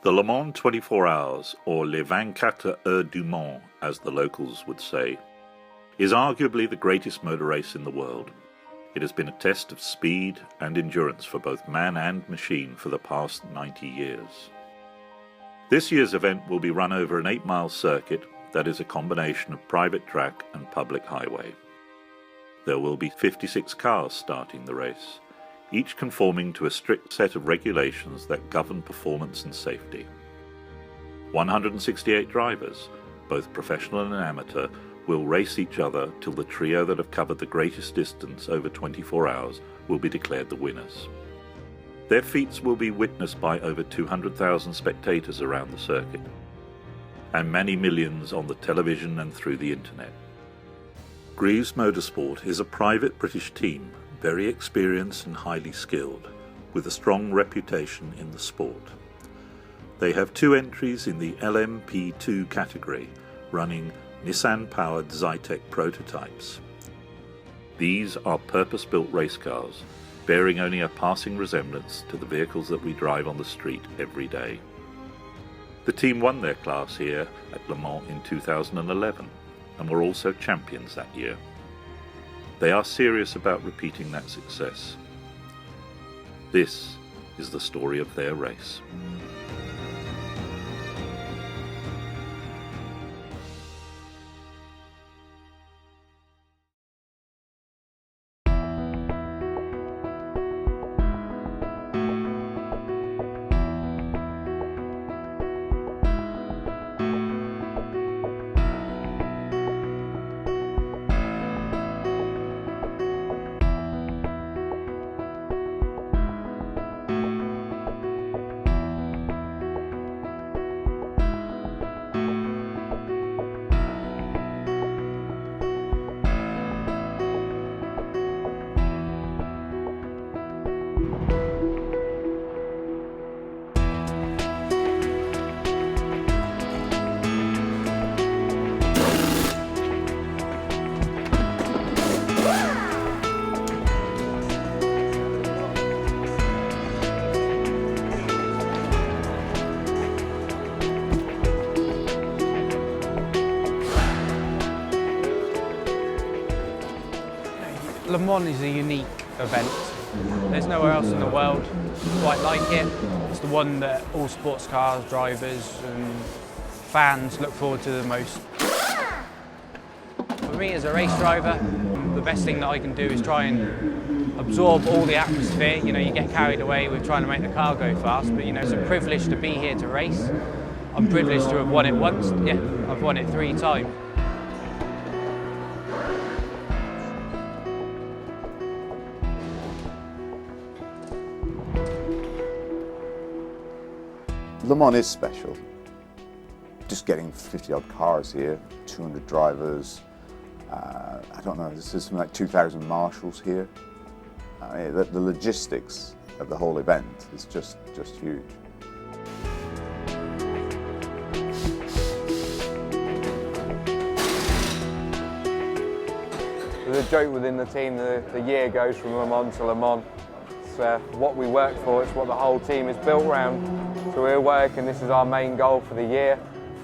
The Le Mans 24 Hours, or Les 24 Heures du Mans, as the locals would say, is arguably the greatest motor race in the world. It has been a test of speed and endurance for both man and machine for the past 90 years. This year's event will be run over an 8-mile circuit that is a combination of private track and public highway. There will be 56 cars starting the race, each conforming to a strict set of regulations that govern performance and safety. 168 drivers, both professional and amateur, will race each other till the trio that have covered the greatest distance over 24 hours will be declared the winners. Their feats will be witnessed by over 200,000 spectators around the circuit, and many millions on the television and through the internet. Greaves Motorsport is a private British team, very experienced and highly skilled, with a strong reputation in the sport. They have 2 entries in the LMP2 category, running Nissan-powered Zytek prototypes. These are purpose-built race cars, bearing only a passing resemblance to the vehicles that we drive on the street every day. The team won their class here at Le Mans in 2011 and were also champions that year. They are serious about repeating that success. This is the story of their race. Le Mans is a unique event. There's nowhere else in the world quite like it. It's the one that all sports cars, drivers and fans look forward to the most. For me as a race driver, the best thing that I can do is try and absorb all the atmosphere. You know, you get carried away with trying to make the car go fast, but you know, it's a privilege to be here to race. I'm privileged to have won it once. Yeah, I've won it 3 times. Le Mans is special. Just getting 50-odd cars here, 200 drivers, I don't know, there's something like 2,000 marshals here. The logistics of the whole event is just huge. There's a joke within the team, the year goes from Le Mans to Le Mans. It's what we work for, it's what the whole team is built around. So we work and this is our main goal for the year.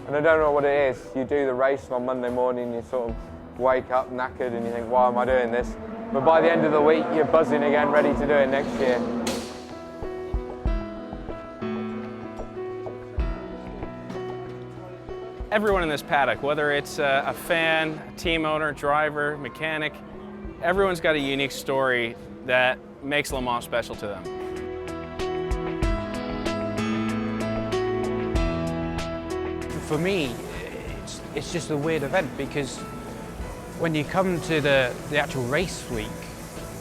And I don't know what it is. You do the race on Monday morning, you sort of wake up knackered and you think, why am I doing this? But by the end of the week, you're buzzing again, ready to do it next year. Everyone in this paddock, whether it's a fan, a team owner, driver, mechanic, everyone's got a unique story that makes Le Mans special to them. For me, it's just a weird event because when you come to the actual race week,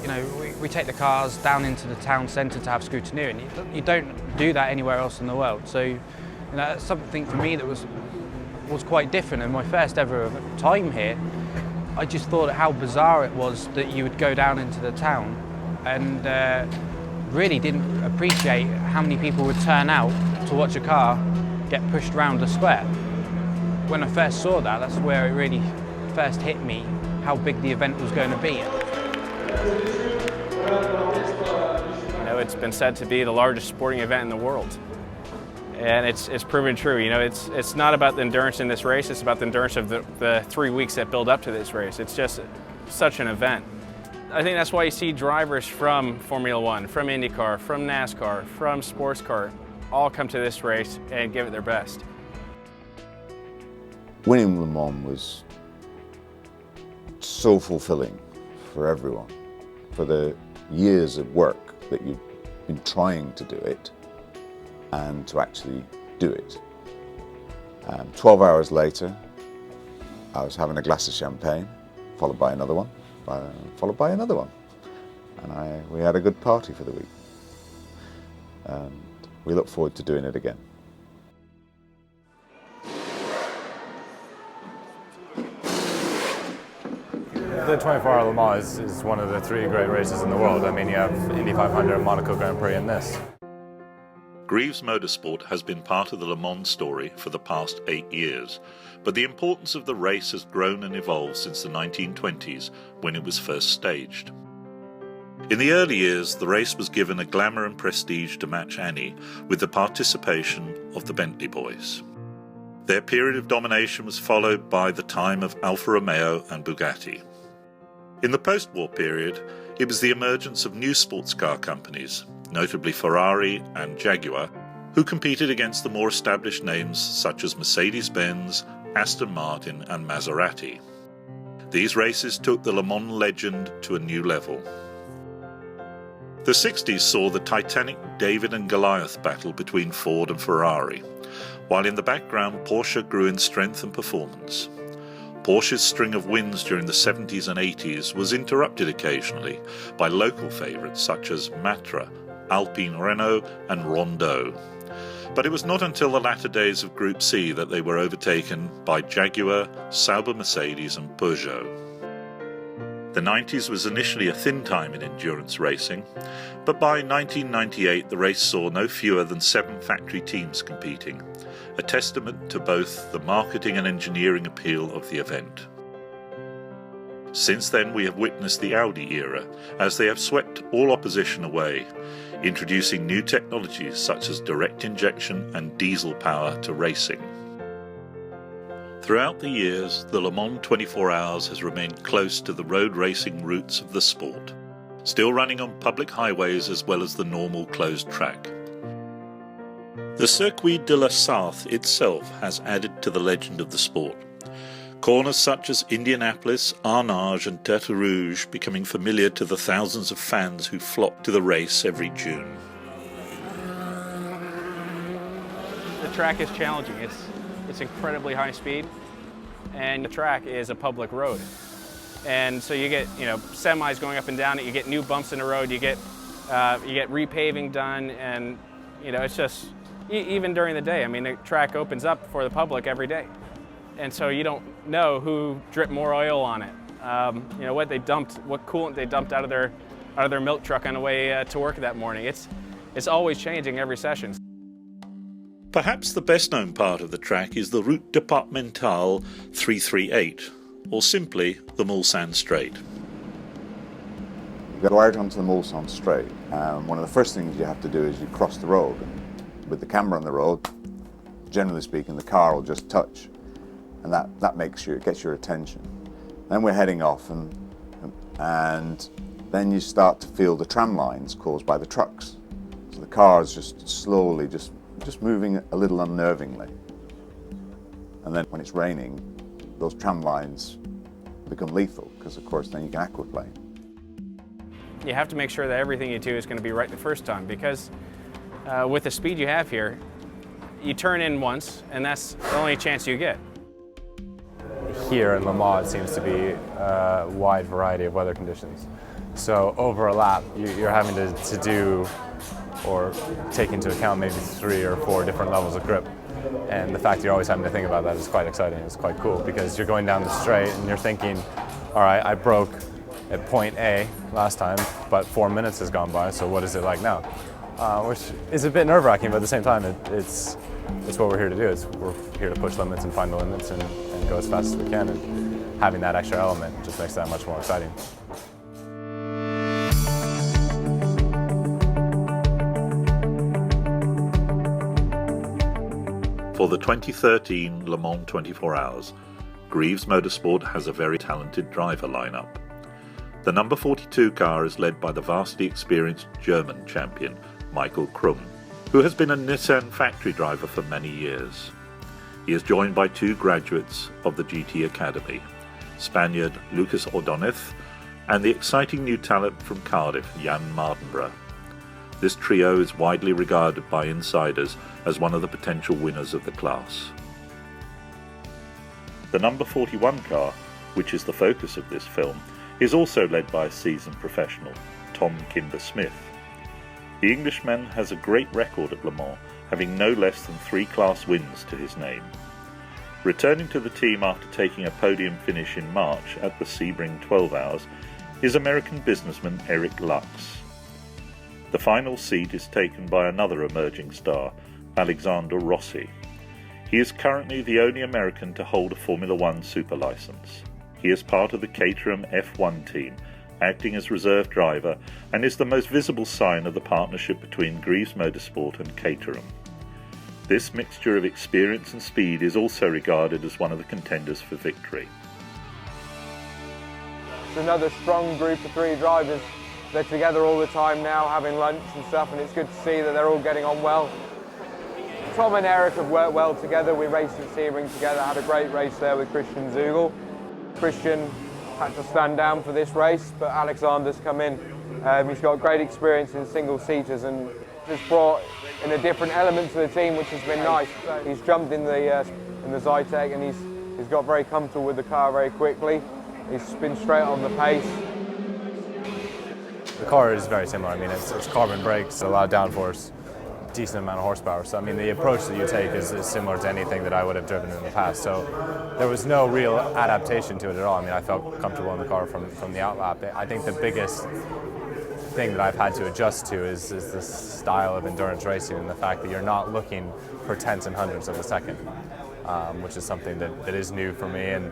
you know, we take the cars down into the town centre to have scrutineering. You don't do that anywhere else in the world. So, you know, that's something for me that was quite different. And my first ever time here, I just thought how bizarre it was that you would go down into the town and really didn't appreciate how many people would turn out to watch a car get pushed around a square. When I first saw that, that's where it really first hit me how big the event was going to be. You know, it's been said to be the largest sporting event in the world. And it's proven true. You know, it's not about the endurance in this race, it's about the endurance of the 3 weeks that build up to this race. It's just such an event. I think that's why you see drivers from Formula One, from IndyCar, from NASCAR, from sports car, all come to this race and give it their best. Winning Le Mans was so fulfilling for everyone, for the years of work that you've been trying to do it and to actually do it. 12 hours later, I was having a glass of champagne, followed by another one, followed by another one. And we had a good party for the week. And we look forward to doing it again. The 24-hour Le Mans is one of the 3 great races in the world. I mean, you have Indy 500, Monaco Grand Prix, and this. Greaves Motorsport has been part of the Le Mans story for the past 8 years, but the importance of the race has grown and evolved since the 1920s when it was first staged. In the early years, the race was given a glamour and prestige to match Annie with the participation of the Bentley boys. Their period of domination was followed by the time of Alfa Romeo and Bugatti. In the post-war period, it was the emergence of new sports car companies, notably Ferrari and Jaguar, who competed against the more established names such as Mercedes-Benz, Aston Martin and Maserati. These races took the Le Mans legend to a new level. The 60s saw the titanic David and Goliath battle between Ford and Ferrari, while in the background Porsche grew in strength and performance. Porsche's string of wins during the 70s and 80s was interrupted occasionally by local favourites such as Matra, Alpine Renault and Rondeau. But it was not until the latter days of Group C that they were overtaken by Jaguar, Sauber Mercedes and Peugeot. The 90s was initially a thin time in endurance racing, but by 1998 the race saw no fewer than 7 factory teams competing, a testament to both the marketing and engineering appeal of the event. Since then we have witnessed the Audi era, as they have swept all opposition away, introducing new technologies such as direct injection and diesel power to racing. Throughout the years, the Le Mans 24 Hours has remained close to the road racing roots of the sport, still running on public highways as well as the normal closed track. The Circuit de la Sarthe itself has added to the legend of the sport. Corners such as Indianapolis, Arnage and Tertre Rouge becoming familiar to the thousands of fans who flock to the race every June. The track is challenging. It's incredibly high speed, and the track is a public road. And so you get, semis going up and down it, you get new bumps in the road, you get repaving done, and it's just, even during the day, I mean, the track opens up for the public every day. And so you don't know who dripped more oil on it. What coolant they dumped out of their milk truck on the way to work that morning. It's always changing every session. Perhaps the best known part of the track is the Route Départementale 338, or simply the Mulsanne Straight. You go out onto the Mulsanne Straight, one of the first things you have to do is you cross the road. With the camera on the road, generally speaking, the car will just touch, and that gets your attention. Then we're heading off, and then you start to feel the tram lines caused by the trucks. So the car is just slowly just moving a little unnervingly. And then when it's raining, those tram lines become lethal, because of course then you can aquaplane. You have to make sure that everything you do is going to be right the first time, because with the speed you have here, you turn in once, and that's the only chance you get. Here in Le Mans, it seems to be a wide variety of weather conditions. So over a lap, you're having to do or take into account maybe 3 or 4 different levels of grip. And the fact that you're always having to think about that is quite exciting. It's quite cool, because you're going down the straight and you're thinking, all right, I broke at point A last time, but 4 minutes has gone by, so what is it like now? Which is a bit nerve-wracking, but at the same time, it's what we're here to do. We're here to push limits and find the limits and go as fast as we can, and having that extra element just makes that much more exciting. For the 2013 Le Mans 24 Hours, Greaves Motorsport has a very talented driver lineup. The number 42 car is led by the vastly experienced German champion, Michael Krum, who has been a Nissan factory driver for many years. He is joined by two graduates of the GT Academy, Spaniard Lucas Ordonez and the exciting new talent from Cardiff, Jan Mardenborough. This trio is widely regarded by insiders as one of the potential winners of the class. The number 41 car, which is the focus of this film, is also led by a seasoned professional, Tom Kimber-Smith. The Englishman has a great record at Le Mans, having no less than 3 class wins to his name. Returning to the team after taking a podium finish in March at the Sebring 12 Hours is American businessman Eric Lux. The final seat is taken by another emerging star, Alexander Rossi. He is currently the only American to hold a Formula One super license. He is part of the Caterham F1 team, acting as reserve driver, and is the most visible sign of the partnership between Greaves Motorsport and Caterham. This mixture of experience and speed is also regarded as one of the contenders for victory. It's another strong group of 3 drivers. They're together all the time now, having lunch and stuff, and it's good to see that they're all getting on well. Tom and Eric have worked well together. We raced at Sebring together, had a great race there with Christian Zugel. Christian had to stand down for this race, but Alexander's come in. He's got great experience in single-seaters and has brought in a different element to the team, which has been nice. He's jumped in the Zytek and he's got very comfortable with the car very quickly. He's been straight on the pace. The car is very similar. I mean, it's carbon brakes, a lot of downforce, decent amount of horsepower. So I mean, the approach that you take is similar to anything that I would have driven in the past. So there was no real adaptation to it at all. I mean, I felt comfortable in the car from the outlap. I think the biggest thing that I've had to adjust to is this style of endurance racing and the fact that you're not looking for tenths and hundredths of a second, which is something that is new for me. And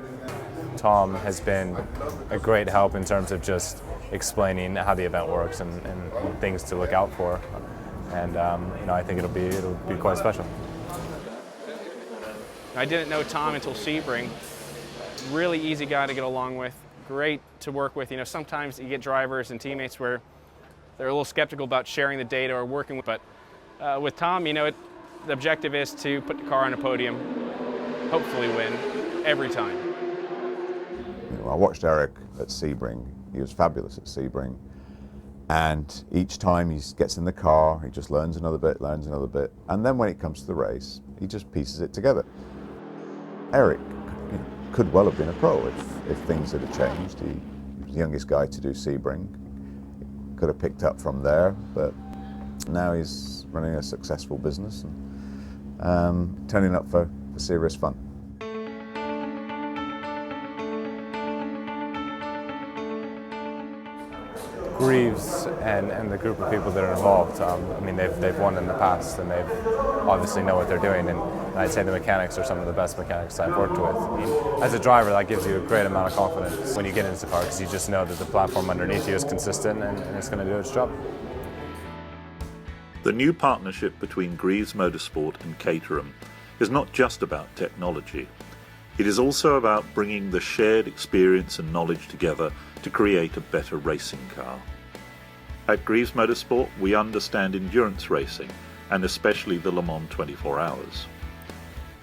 Tom has been a great help in terms of just explaining how the event works and things to look out for. And I think it'll be quite special. I didn't know Tom until Sebring. Really easy guy to get along with, great to work with. Sometimes you get drivers and teammates where they're a little skeptical about sharing the data or working with, but with Tom, the objective is to put the car on a podium, hopefully win every time. I watched Eric at Sebring. He was fabulous at Sebring. And each time he gets in the car, he just learns another bit. And then when it comes to the race, he just pieces it together. Eric could well have been a pro if things had changed. He was the youngest guy to do Sebring. Could have picked up from there, but now he's running a successful business and turning up for serious fun. Greaves and the group of people that are involved, they've won in the past and they obviously know what they're doing, and I'd say the mechanics are some of the best mechanics I've worked with. As a driver, that gives you a great amount of confidence when you get into the car because you just know that the platform underneath you is consistent and it's going to do its job. The new partnership between Greaves Motorsport and Caterham is not just about technology. It is also about bringing the shared experience and knowledge together to create a better racing car. At Greaves Motorsport, we understand endurance racing, and especially the Le Mans 24 Hours.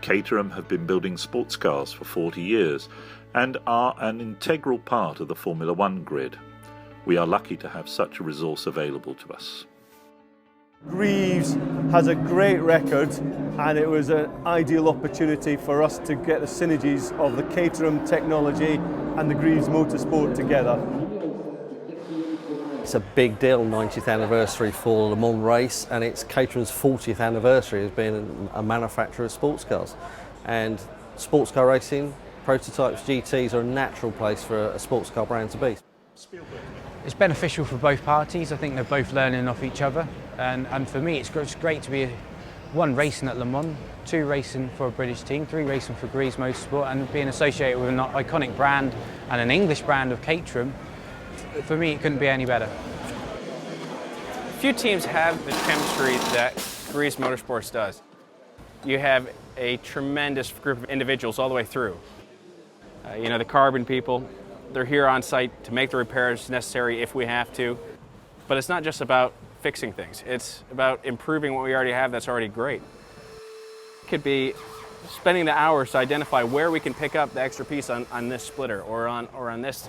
Caterham have been building sports cars for 40 years and are an integral part of the Formula One grid. We are lucky to have such a resource available to us. Greaves has a great record, and it was an ideal opportunity for us to get the synergies of the Caterham technology and the Greaves Motorsport together. It's a big deal, 90th anniversary for the Le Mans race, and it's Caterham's 40th anniversary as being a manufacturer of sports cars. And sports car racing, prototypes, GTs are a natural place for a sports car brand to be. It's beneficial for both parties. I think they're both learning off each other, and for me it's great to be one, racing at Le Mans, 2, racing for a British team, 3, racing for Greaves Motorsport, and being associated with an iconic brand and an English brand of Caterham. For me, it couldn't be any better. Few teams have the chemistry that Greaves Motorsports does. you have a tremendous group of individuals all the way through. You know, the carbon people, they're here on site to make the repairs necessary if we have to. But it's not just about fixing things. It's about improving what we already have that's already great. It could be spending the hours to identify where we can pick up the extra piece on this splitter or on this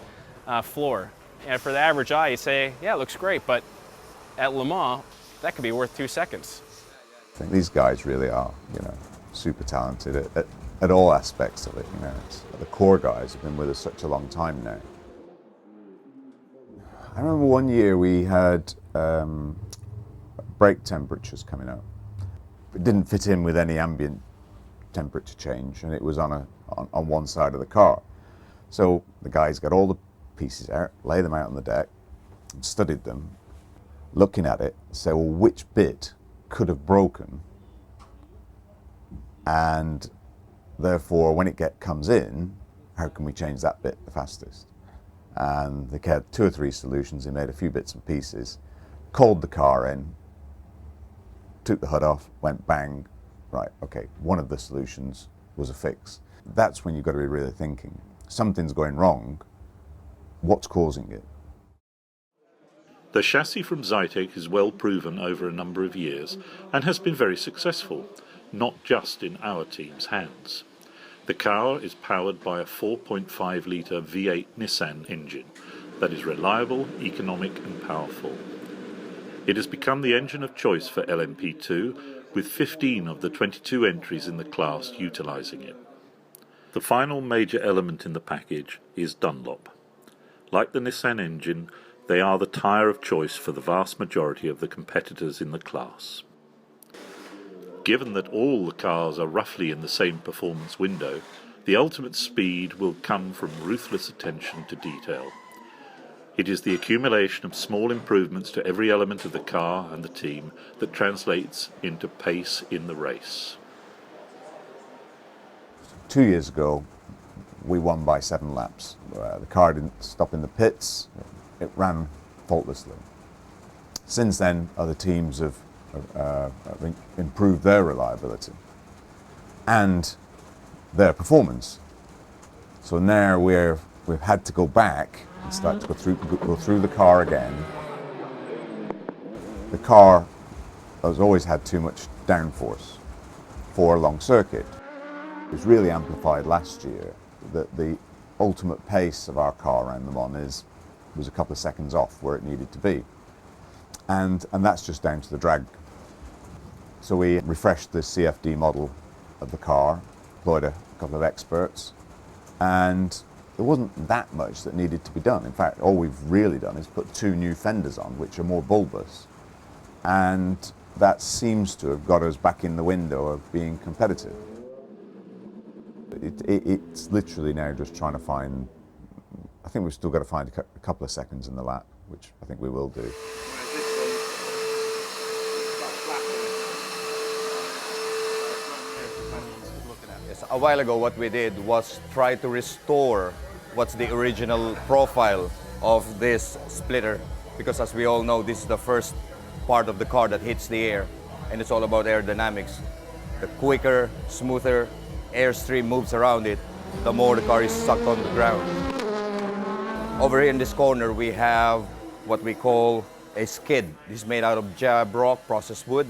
floor. And for the average eye, you say, yeah, it looks great, but at Le Mans, that could be worth 2 seconds. I think these guys really are, you know, super talented at all aspects of it. You know, the core guys have been with us such a long time now. I remember one year we had brake temperatures coming up. It didn't fit in with any ambient temperature change, and it was on one side of the car. So the guys got all the pieces out, lay them out on the deck, and studied them, looking at it, say, well, which bit could have broken, and therefore when it comes in, how can we change that bit the fastest? And they had 2 or 3 solutions. They made a few bits and pieces, called the car in, took the hood off, went bang, right, okay, one of the solutions was a fix. That's when you've got to be really thinking, something's going wrong, what's causing it? The chassis from Zytek is well proven over a number of years and has been very successful, not just in our team's hands. The car is powered by a 4.5 litre V8 Nissan engine that is reliable, economic and powerful. It has become the engine of choice for LMP2, with 15 of the 22 entries in the class utilising it. The final major element in the package is Dunlop. Like the Nissan engine, they are the tyre of choice for the vast majority of the competitors in the class. Given that all the cars are roughly in the same performance window, the ultimate speed will come from ruthless attention to detail. It is the accumulation of small improvements to every element of the car and the team that translates into pace in the race. 2 years ago, we won by 7 laps. The car didn't stop in the pits. It ran faultlessly. Since then, other teams have improved their reliability and their performance. So now we've had to go back and start to go through the car again. The car has always had too much downforce for a long circuit. It was really amplified last year that the ultimate pace of our car around Le Mans was a couple of seconds off where it needed to be. And that's just down to the drag. So we refreshed the CFD model of the car, employed a couple of experts, and there wasn't that much that needed to be done. In fact, all we've really done is put 2 new fenders on, which are more bulbous. And that seems to have got us back in the window of being competitive. It's literally now just trying to find, I think we've still got to find a couple of seconds in the lap, which I think we will do. Yes, a while ago what we did was try to restore what's the original profile of this splitter, because as we all know, this is the first part of the car that hits the air, and it's all about aerodynamics. The quicker, smoother airstream moves around it, the more the car is sucked on the ground. Over here in this corner we have what we call a skid. This is made out of jab rock, processed wood,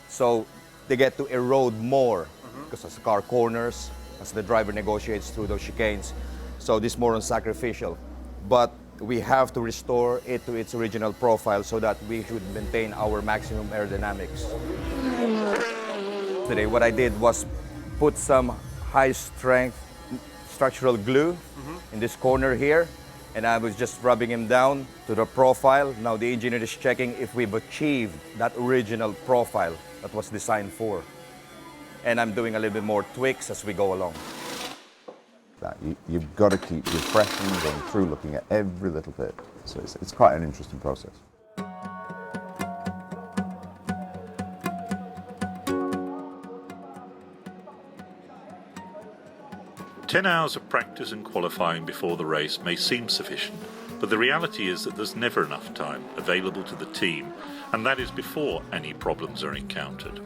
so they get to erode more because as the car corners, as the driver negotiates through those chicanes. So this is more unsacrificial. But we have to restore it to its original profile so that we should maintain our maximum aerodynamics. Today what I did was put some high-strength structural glue in this corner here, and I was just rubbing him down to the profile. Now the engineer is checking if we've achieved that original profile that was designed for. And I'm doing a little bit more tweaks as we go along. You've got to keep refreshing, going through, looking at every little bit. So it's quite an interesting process. "10 hours of practice and qualifying before the race may seem sufficient, but the reality is that there's never enough time available to the team, and that is before any problems are encountered.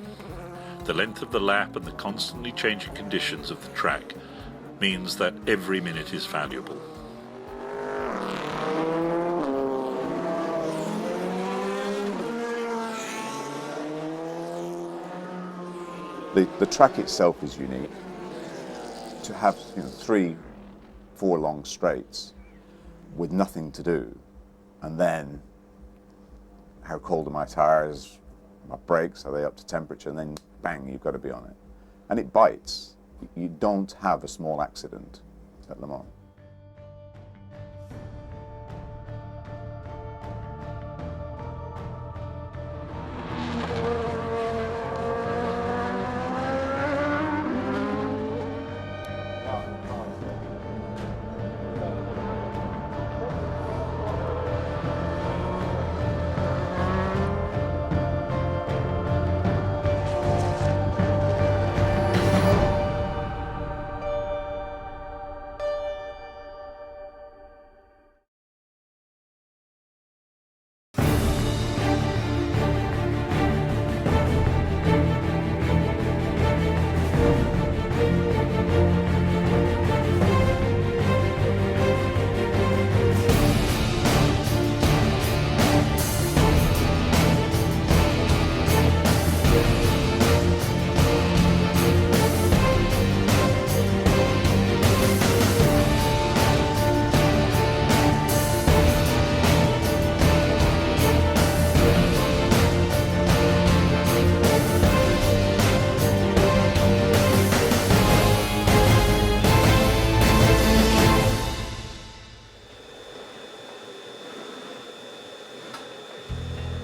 The length of the lap and the constantly changing conditions of the track means that every minute is valuable. The track itself is unique. To have 3-4 long straights with nothing to do, and then how cold are my tyres, my brakes, are they up to temperature, and then bang, you've got to be on it. And it bites. You don't have a small accident at Le Mans.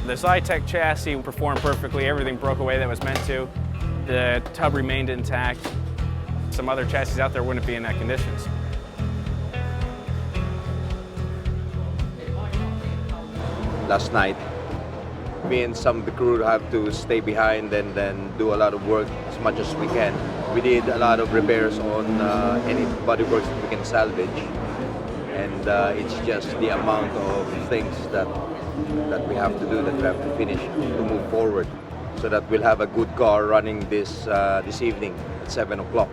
The Zytec chassis performed perfectly. Everything broke away that was meant to. The tub remained intact. Some other chassis out there wouldn't be in that conditions. Last night, me and some of the crew have to stay behind and then do a lot of work as much as we can. We did a lot of repairs on any bodyworks that we can salvage. And it's just the amount of things that we have to do, that we have to finish to move forward, so that we'll have a good car running this evening at 7 o'clock.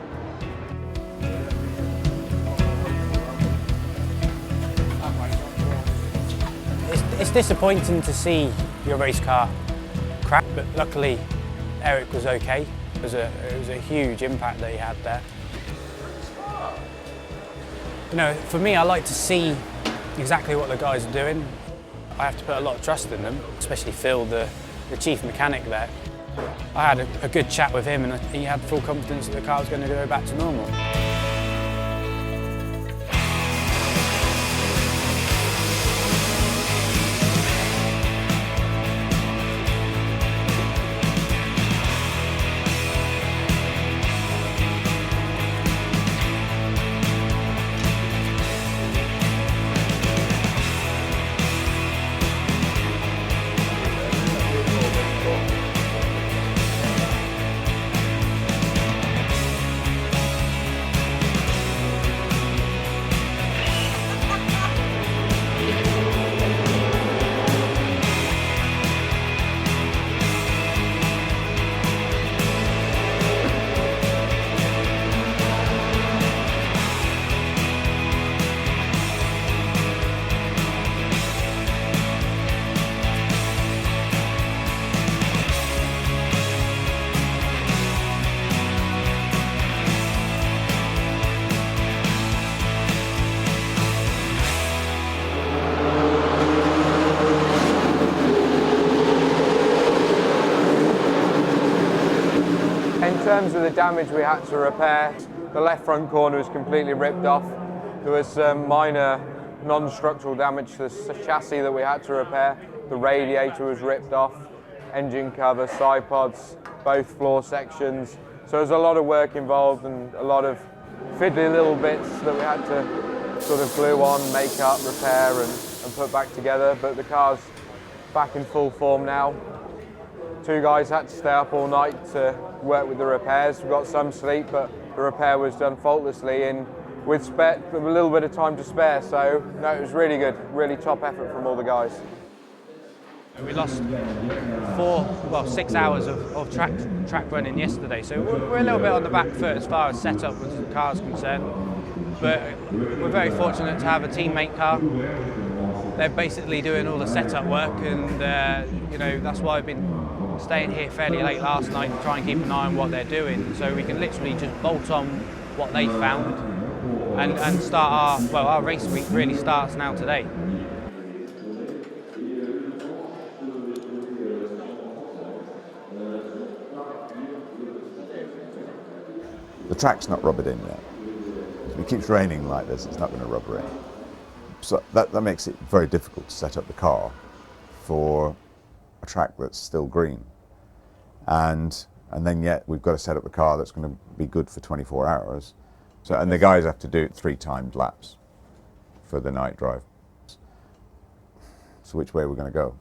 It's disappointing to see your race car crash, but luckily Eric was okay. It was a huge impact that he had there. You know, for me, I like to see exactly what the guys are doing. I have to put a lot of trust in them, especially Phil, the chief mechanic there. I had a good chat with him, and he had full confidence that the car was going to go back to normal. In terms of the damage we had to repair, the left front corner was completely ripped off. There was some minor non-structural damage to the chassis that we had to repair. The radiator was ripped off, engine cover, side pods, both floor sections. So there's a lot of work involved and a lot of fiddly little bits that we had to sort of glue on, make up, repair and put back together. But the car's back in full form now. Two guys had to stay up all night to work with the repairs. We got some sleep, but the repair was done faultlessly and with a little bit of time to spare. So no, it was really good, really top effort from all the guys. We lost 6 hours of track running yesterday, so we're a little bit on the back foot as far as setup with the car is concerned. But we're very fortunate to have a teammate car. They're basically doing all the setup work, and that's why I've been staying here fairly late last night to try and keep an eye on what they're doing, so we can literally just bolt on what they found and start our race week really starts now today. The track's not rubbered in yet. If it keeps raining like this, it's not going to rubber in. So that makes it very difficult to set up the car for a track that's still green. And then yet we've got to set up a car that's going to be good for 24 hours. And the guys have to do 3 timed laps for the night drive. So which way are we going to go?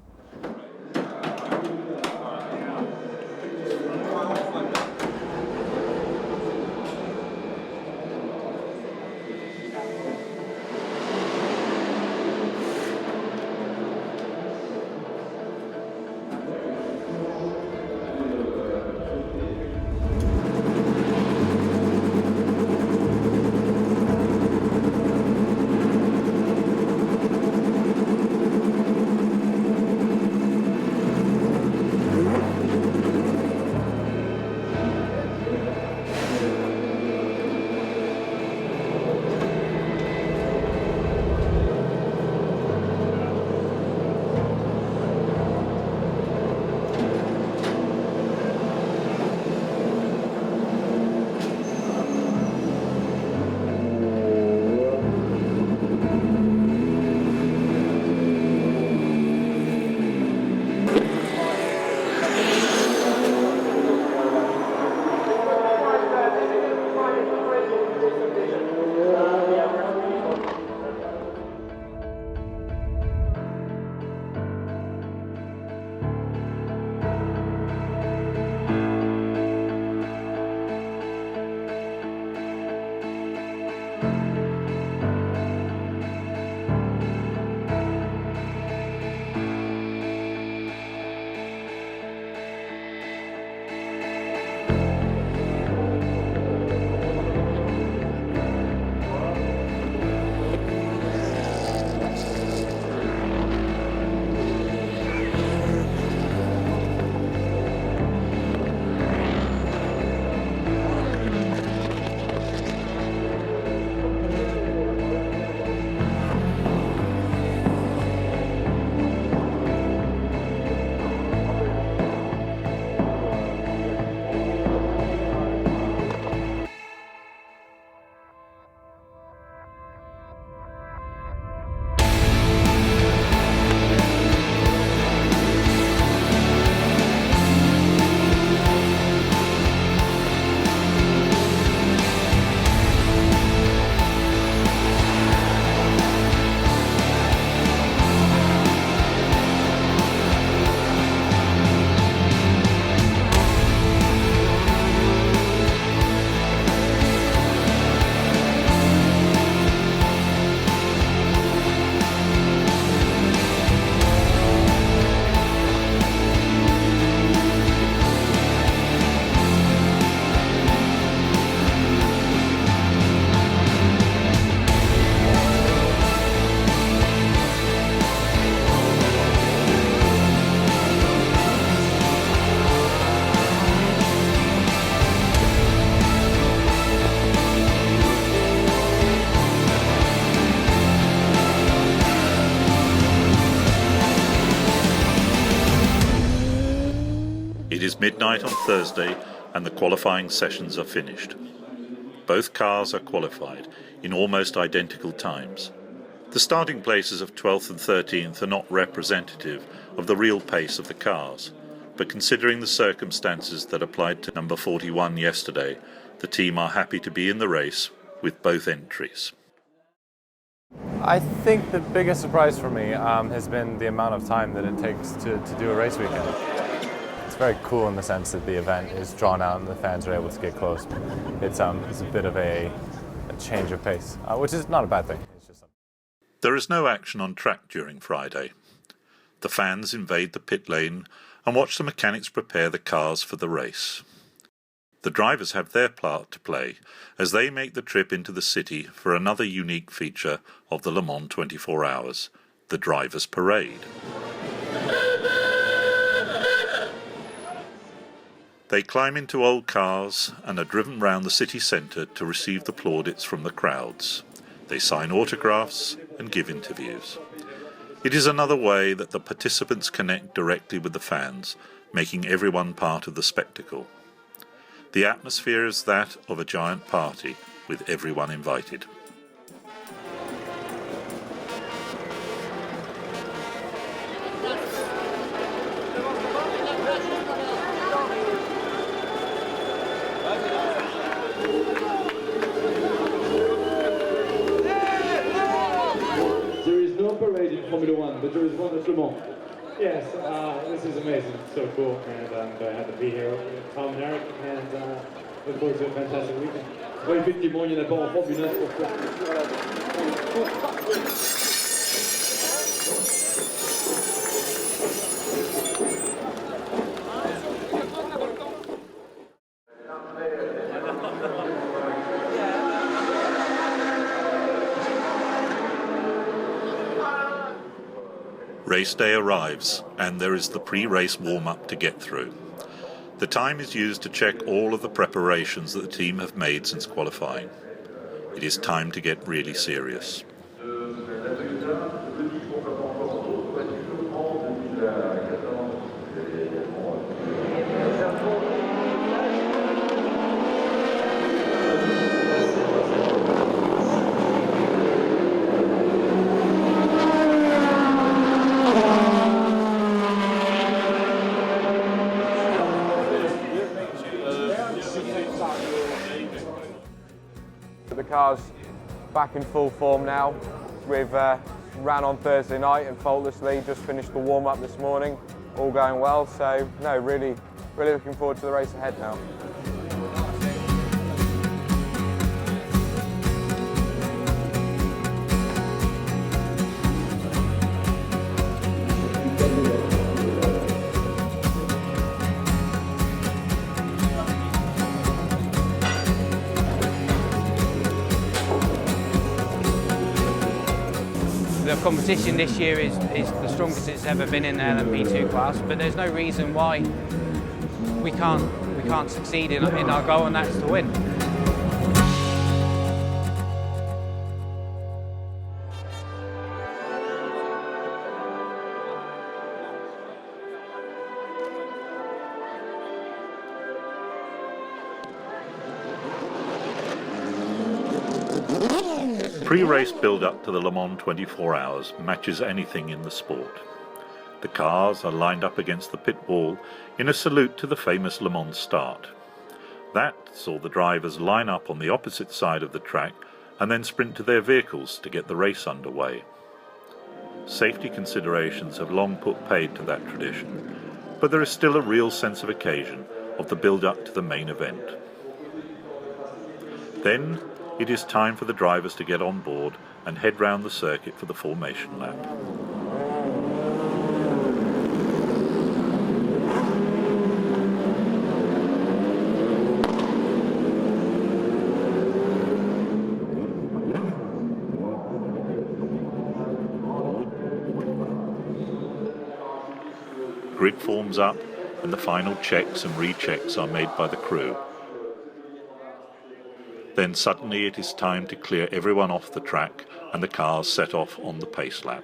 It is midnight on Thursday and the qualifying sessions are finished. Both cars are qualified in almost identical times. The starting places of 12th and 13th are not representative of the real pace of the cars, but considering the circumstances that applied to number 41 yesterday, the team are happy to be in the race with both entries. I think the biggest surprise for me has been the amount of time that it takes to do a race weekend. It's very cool in the sense that the event is drawn out and the fans are able to get close. It's a bit of a change of pace, which is not a bad thing. It's just There is no action on track during Friday. The fans invade the pit lane and watch the mechanics prepare the cars for the race. The drivers have their part to play as they make the trip into the city for another unique feature of the Le Mans 24 Hours, the Drivers' Parade. They climb into old cars and are driven round the city centre to receive the plaudits from the crowds. They sign autographs and give interviews. It is another way that the participants connect directly with the fans, making everyone part of the spectacle. The atmosphere is that of a giant party, with everyone invited. There is no parade in Formula One, but there is one at Le Mans. Yes, this is amazing. It's so cool, and I'm very happy to be here with Tom and Eric, and look forward to a fantastic weekend. Oui, effectivement, il n'y en a pas en Formule 1 pour faire. Race day arrives, and there is the pre-race warm-up to get through. The time is used to check all of the preparations that the team have made since qualifying. It is time to get really serious. The car's back in full form now. We've ran on Thursday night and faultlessly just finished the warm-up this morning. All going well, so no, really looking forward to the race ahead now. The competition this year is the strongest it's ever been in the LMP2 class, but there's no reason why we can't succeed in our goal, and that's to win. Pre-race build-up to the Le Mans 24 Hours matches anything in the sport. The cars are lined up against the pit wall in a salute to the famous Le Mans start. That saw the drivers line up on the opposite side of the track and then sprint to their vehicles to get the race underway. Safety considerations have long put paid to that tradition, but there is still a real sense of occasion of the build-up to the main event. Then it is time for the drivers to get on board and head round the circuit for the formation lap. Grid forms up and the final checks and rechecks are made by the crew. Then suddenly it is time to clear everyone off the track and the cars set off on the pace lap.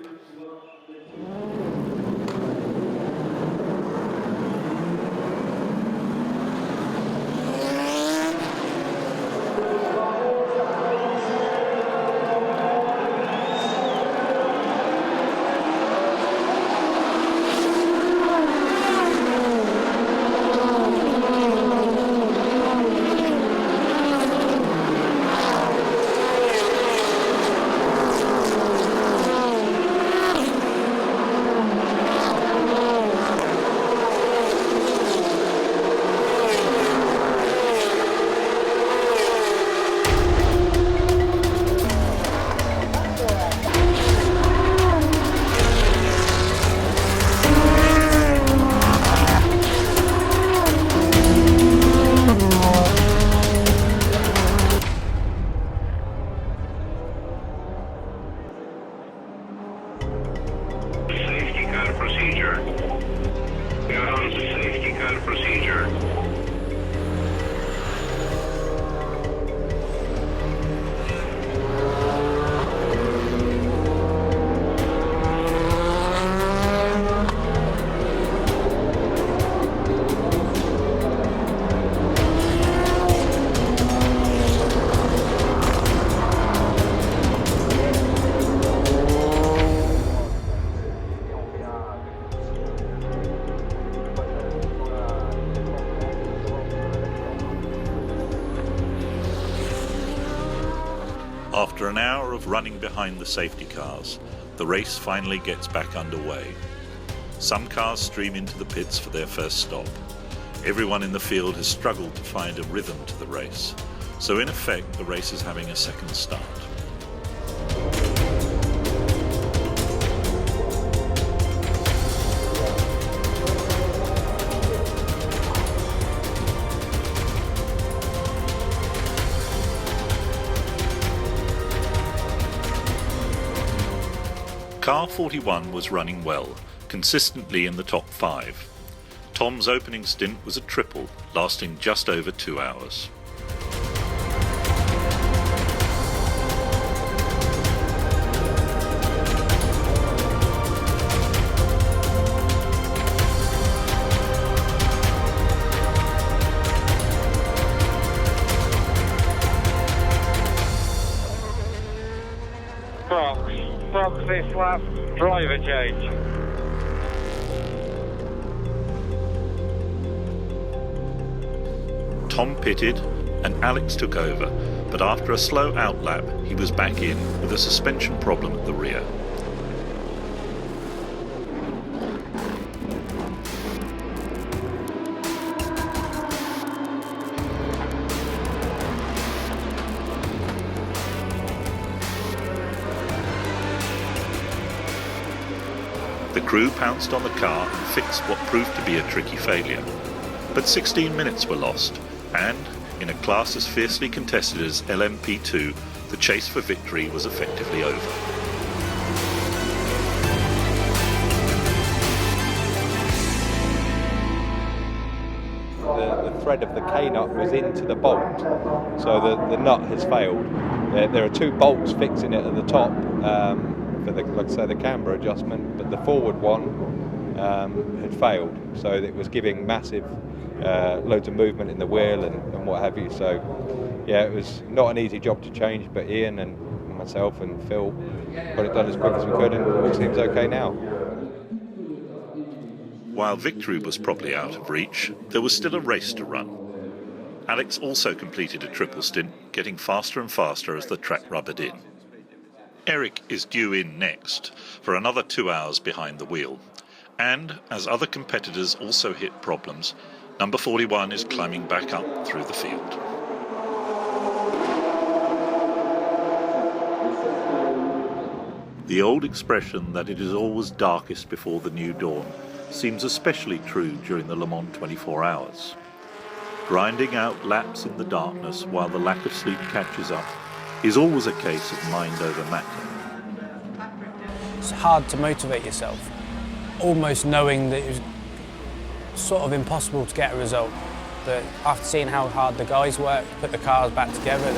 After an hour of running behind the safety cars, the race finally gets back underway. Some cars stream into the pits for their first stop. Everyone in the field has struggled to find a rhythm to the race, so in effect the race is having a second start. Car 41 was running well, consistently in the top 5. Tom's opening stint was a triple, lasting just over 2 hours. Box this lap, driver change. Tom pitted and Alex took over, but after a slow outlap he was back in with a suspension problem at the rear. The crew pounced on the car and fixed what proved to be a tricky failure. But 16 minutes were lost, and, in a class as fiercely contested as LMP2, the chase for victory was effectively over. The thread of the K-nut was into the bolt, so the nut has failed. There are 2 bolts fixing it at the top, for the, like I say, the camber adjustment, but the forward one had failed, so it was giving massive loads of movement in the wheel and what have you. So yeah, it was not an easy job to change, but Ian and myself and Phil got it done as quick as we could, and it all seems okay now. While victory was probably out of reach, there was still a race to run. Alex also completed a triple stint, getting faster and faster as the track rubbered in. Eric is due in next, for another 2 hours behind the wheel. And, as other competitors also hit problems, number 41 is climbing back up through the field. The old expression that it is always darkest before the new dawn seems especially true during the Le Mans 24 hours. Grinding out laps in the darkness while the lack of sleep catches up is always a case of mind over matter. It's hard to motivate yourself, almost knowing that it was sort of impossible to get a result. But after seeing how hard the guys worked to put the cars back together,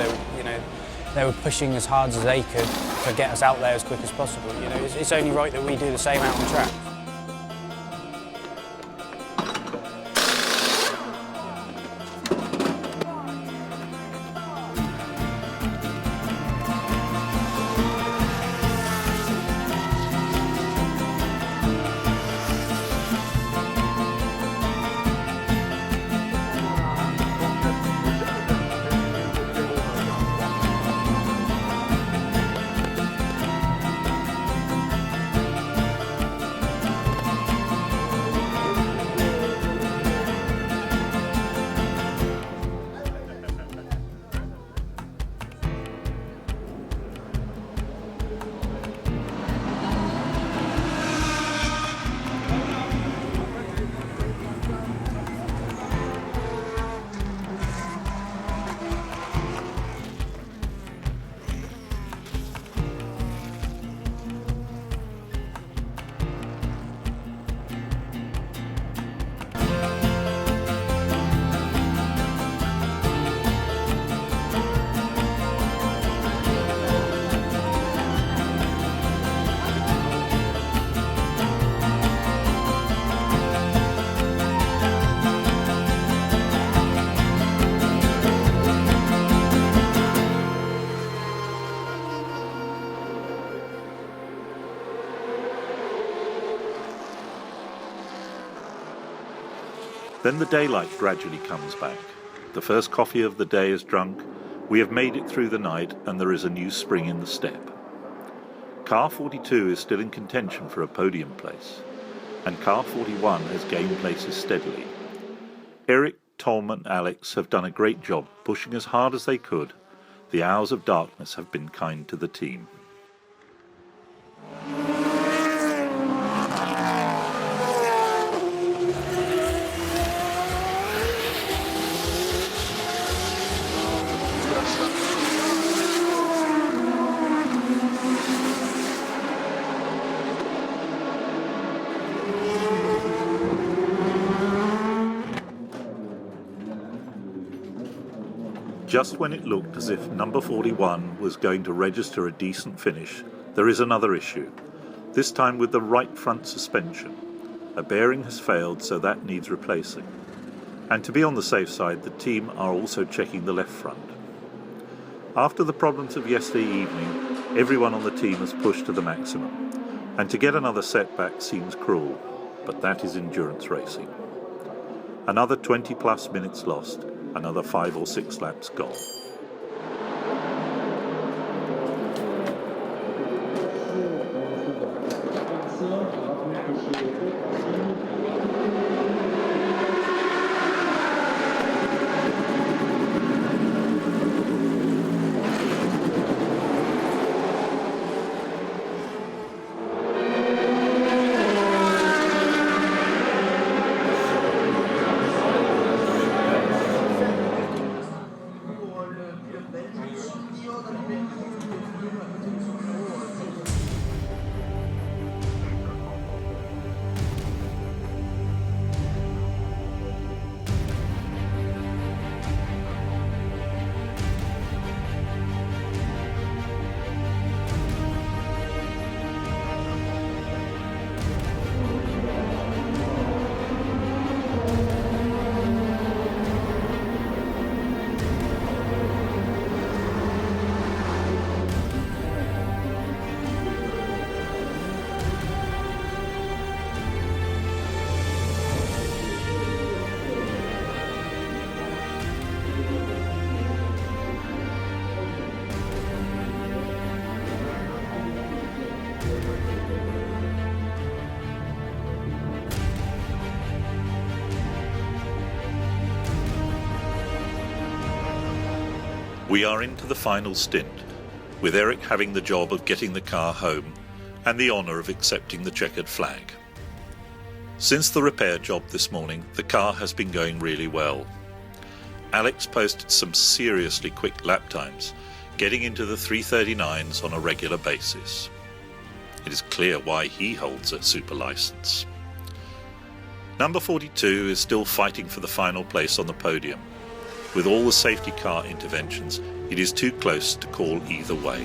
they were pushing as hard as they could to get us out there as quick as possible. It's only right that we do the same out on track. Then the daylight gradually comes back. The first coffee of the day is drunk, We have made it through the night and there is a new spring in the step. Car 42 is still in contention for a podium place, and Car 41 has gained places steadily. Eric, Tom and Alex have done a great job pushing as hard as they could. The hours of darkness have been kind to the team. Just when it looked as if number 41 was going to register a decent finish, there is another issue, this time with the right front suspension. A bearing has failed, so that needs replacing. And to be on the safe side, the team are also checking the left front. After the problems of yesterday evening, everyone on the team has pushed to the maximum, and to get another setback seems cruel, but that is endurance racing. Another 20 plus minutes lost, another 5 or 6 laps gone. We are into the final stint, with Eric having the job of getting the car home and the honour of accepting the checkered flag. Since the repair job this morning, the car has been going really well. Alex posted some seriously quick lap times, getting into the 3:39s on a regular basis. It is clear why he holds a super licence. Number 42 is still fighting for the final place on the podium. With all the safety car interventions, it is too close to call either way.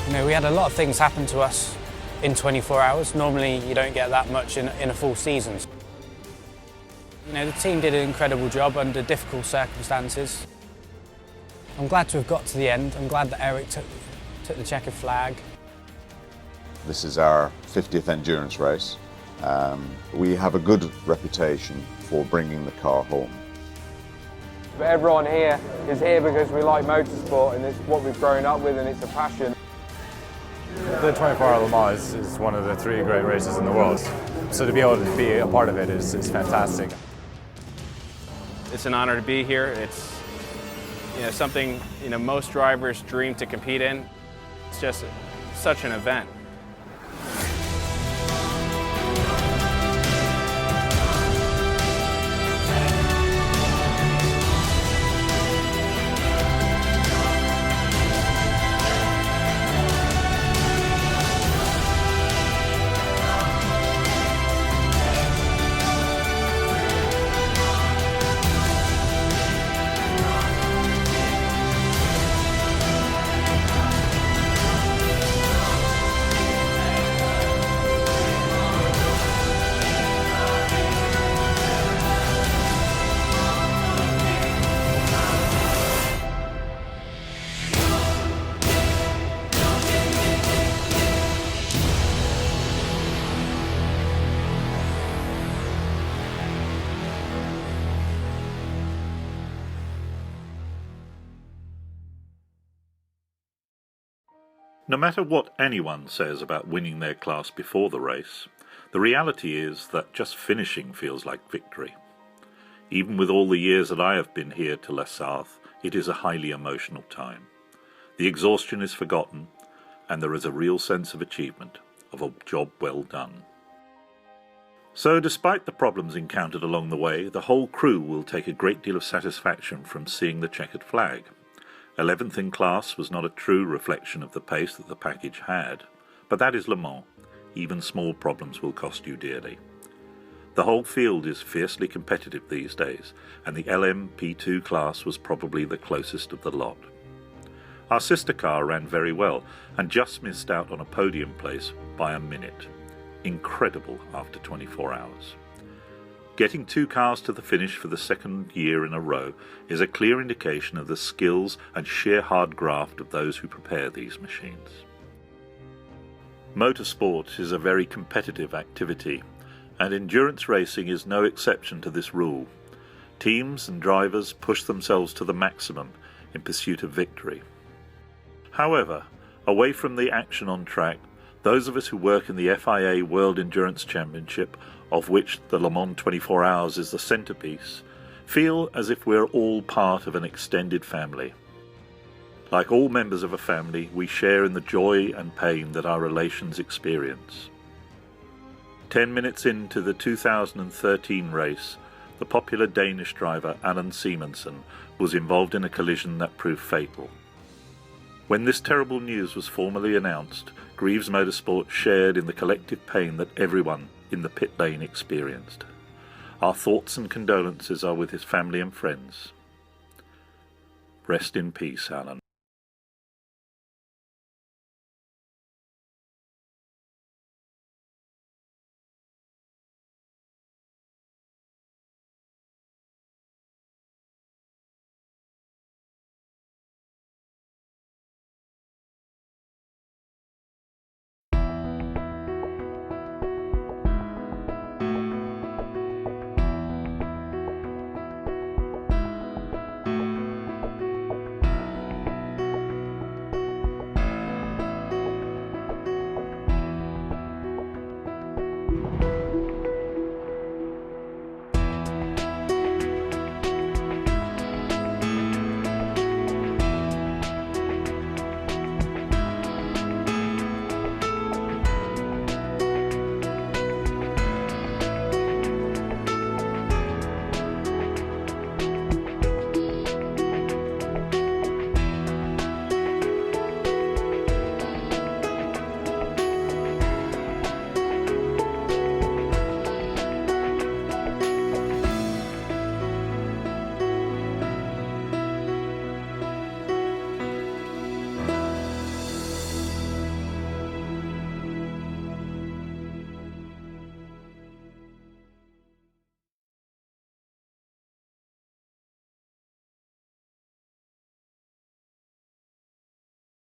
You know, we had a lot of things happen to us in 24 hours. Normally you don't get that much in a full season. You know, the team did an incredible job under difficult circumstances. I'm glad to have got to the end. I'm glad that Eric took the checkered flag. This is our 50th endurance race. We have a good reputation for bringing the car home. But everyone here is here because we like motorsport and it's what we've grown up with and it's a passion. The 24-hour Le Mans is one of the 3 great races in the world. So to be able to be a part of it is fantastic. It's an honor to be here. It's something most drivers dream to compete in. It's just such an event. No matter what anyone says about winning their class before the race, the reality is that just finishing feels like victory. Even with all the years that I have been here to La Sarthe, it is a highly emotional time. The exhaustion is forgotten, and there is a real sense of achievement, of a job well done. So despite the problems encountered along the way, the whole crew will take a great deal of satisfaction from seeing the checkered flag. 11th in class was not a true reflection of the pace that the package had, but that is Le Mans. Even small problems will cost you dearly. The whole field is fiercely competitive these days, and the LMP2 class was probably the closest of the lot. Our sister car ran very well and just missed out on a podium place by a minute. Incredible after 24 hours. Getting 2 cars to the finish for the second year in a row is a clear indication of the skills and sheer hard graft of those who prepare these machines. Motorsport is a very competitive activity, and endurance racing is no exception to this rule. Teams and drivers push themselves to the maximum in pursuit of victory. However, away from the action on track, those of us who work in the FIA World Endurance Championship, of which the Le Mans 24 Hours is the centrepiece, feel as if we're all part of an extended family. Like all members of a family, we share in the joy and pain that our relations experience. 10 minutes into the 2013 race, the popular Danish driver Allan Simonsen was involved in a collision that proved fatal. When this terrible news was formally announced, Greaves Motorsport shared in the collective pain that everyone in the pit lane experienced. Our thoughts and condolences are with his family and friends. Rest in peace, Allan.